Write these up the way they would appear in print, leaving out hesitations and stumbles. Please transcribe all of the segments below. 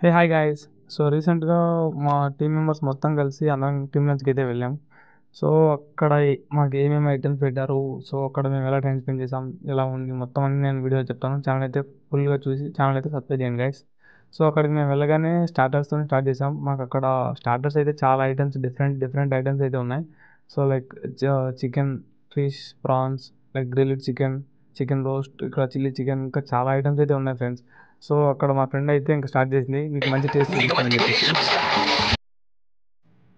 Hey hi guys. So రీసెంట్‌గా మా team members మొత్తం కలిసి అందరం టీమ్ లంచ్‌కైతే వెళ్ళాం. సో అక్కడ మాకు ఏమేమి ఐటెమ్స్ పెట్టారు, సో అక్కడ మేము ఎలా టైమ్ స్పెండ్ చేసాం, ఎలా ఉంది మొత్తం అన్నీ నేను వీడియోలో చెప్తాను. ఛానల్ అయితే ఫుల్‌గా చూసి ఛానల్ అయితే సబ్స్క్రైబ్ చేయండి గైస్. సో అక్కడికి మేము వెళ్ళగానే స్టార్టర్స్‌తోని స్టార్ట్ చేసాం. మాకు అక్కడ స్టార్టర్స్ అయితే చాలా ఐటెమ్స్ డిఫరెంట్ ఐటెమ్స్ అయితే ఉన్నాయి. So like chicken, fish, prawns, like grilled chicken, chicken roast, ఇక్కడ చిల్లీ చికెన్, ఇంకా చాలా ఐటెమ్స్ అయితే ఉన్నాయి ఫ్రెండ్స్. సో అక్కడ మా ఫ్రెండ్ అయితే ఇంకా స్టార్ట్ చేసింది, మీకు మంచి టేస్ట్ చూపిస్తానని చెప్పేసి.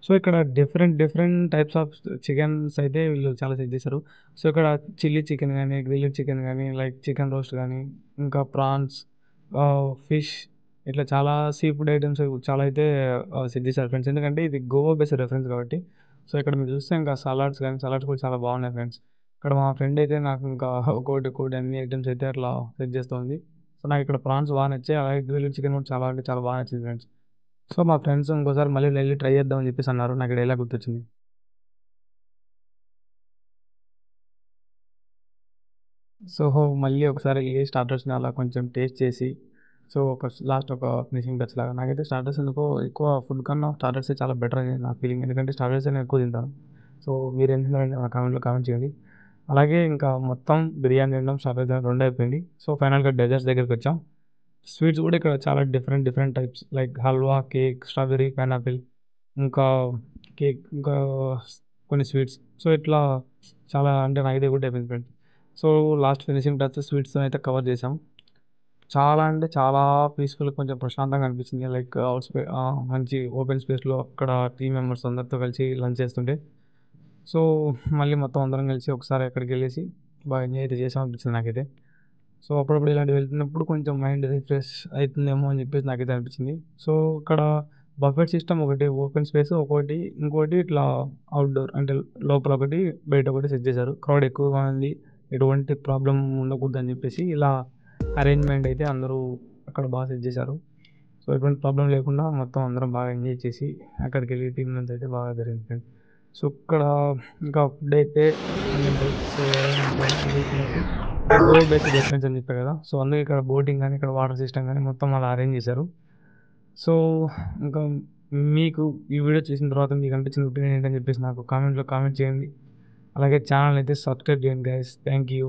సో ఇక్కడ డిఫరెంట్ టైప్స్ ఆఫ్ చికెన్స్ అయితే వీళ్ళు చాలా సెట్ చేశారు. సో ఇక్కడ చిల్లీ చికెన్ కానీ, గ్రిల్డ్ చికెన్ కానీ, లైక్ చికెన్ రోస్ట్ కానీ, ఇంకా ప్రాన్స్, ఫిష్, ఇట్లా చాలా సీ ఫుడ్ ఐటమ్స్ చాలా అయితే సెట్ చేశారు ఫ్రెండ్స్. ఎందుకంటే ఇది గోవా బేస్డ్ రెఫరెన్స్ కాబట్టి. సో ఇక్కడ మీరు చూస్తే ఇంకా సలాడ్స్ కానీ, సలాడ్స్ కూడా చాలా బాగున్నాయి ఫ్రెండ్స్. ఇక్కడ మా ఫ్రెండ్ అయితే నాకు ఇంకా ఒక్కోటి అన్ని ఐటమ్స్ అయితే అట్లా సెట్ చేస్తుంది. సో నాకు ఇక్కడ ప్రాన్స్ బాగా నచ్చాయి, అలాగే గ్రిల్డ్ చికెన్ కూడా చాలా అంటే చాలా బాగా నచ్చింది ఫ్రెండ్స్. సో మా ఫ్రెండ్స్ ఇంకోసారి మళ్ళీ వెళ్ళి ట్రై చేద్దామని చెప్పేసి అన్నారు. నాకు ఈ డైలాగ్ గుర్తొచ్చింది. సో మళ్ళీ ఒకసారి ఏ స్టార్టర్స్ని అలా కొంచెం టేస్ట్ చేసి, సో ఒక ఫినిషింగ్ టచ్ లాగా నాకైతే స్టార్టర్స్ ఎందుకో ఎక్కువ ఫుడ్ కన్నా స్టార్టర్సే చాలా బెటర్ అని నా ఫీలింగ్. ఎందుకంటే స్టార్టర్స్ నేను ఎక్కువ తింటాను. సో మీరు ఏం తిన్నారంటే నా కామెంట్లో కామెంట్ చేయండి. అలాగే ఇంకా మొత్తం బిర్యానీ తినడం, స్టార్టర్స్ తినడం రెండు అయిపోయింది. సో ఫైనల్గా డెజర్ట్స్ దగ్గరికి వచ్చాం. స్వీట్స్ కూడా ఇక్కడ చాలా different types, like halwa, cake, strawberry, pineapple, ఇంకా కేక్, ఇంకా కొన్ని స్వీట్స్. సో ఇట్లా చాలా అంటే నాకైతే గుడ్ అయిపోయింది friends. So last finishing touch స్వీట్స్తో అయితే కవర్ చేసాం. చాలా అంటే చాలా పీస్ఫుల్, కొంచెం ప్రశాంతంగా అనిపించింది. లైక్ మంచి ఓపెన్ స్పేస్లో అక్కడ టీమ్ మెంబర్స్ అందరితో కలిసి లంచ్ చేస్తుంటే. సో మళ్ళీ మొత్తం అందరం కలిసి ఒకసారి అక్కడికి వెళ్ళేసి బాగా ఎంజాయ్ అయితే చేసాం అనిపించింది నాకైతే. సో అప్పుడప్పుడు ఇలాంటివి వెళ్తున్నప్పుడు కొంచెం మైండ్ రిఫ్రెష్ అవుతుందేమో అని చెప్పేసి నాకైతే అనిపించింది. సో ఇక్కడ బఫెట్ సిస్టమ్ ఒకటి ఓపెన్ స్పేస్, ఇంకోటి ఇట్లా అవుట్‌డోర్ అంటే లోపల ఒకటి, బయట ఒకటి సెట్ చేశారు. క్రౌడ్ ఎక్కువగా ఉంది, ఎటువంటి ప్రాబ్లమ్ ఉండకూడదని చెప్పేసి ఇలా అరేంజ్‌మెంట్ అయితే అందరూ అక్కడ బాగా సెట్ చేశారు. సో ఎటువంటి ప్రాబ్లమ్ లేకుండా మొత్తం అందరం బాగా ఎంజాయ్ చేసి అక్కడికెళ్ళి టీమ్ లంచ్ అయితే బాగా జరిగింది ఫ్రెండ్స్. సో ఇక్కడ ఇంకా ఫుడ్ అయితే అన్నీ ఉంటాయి. సో ఎవరైనా ఎప్పుడైనా వెళ్ళి తినొచ్చు. ఇది గోవా బేస్డ్ రెస్టారెంట్స్ అని చెప్పా కదా! సో అందుకే ఇక్కడ బోటింగ్ గానీ, ఇక్కడ వాటర్ సిస్టమ్ గానీ మొత్తం అలా అరేంజ్ చేశారు. సో ఇంకా మీకు ఈ వీడియో చూసిన తర్వాత మీకు అనిపించిన ఒపీనియన్ ఏంటని చెప్పేసి నాకు కామెంట్‌లో కామెంట్ చేయండి. అలాగే ఛానల్ అయితే సబ్స్క్రైబ్ చేయండి గైస్. Thank you.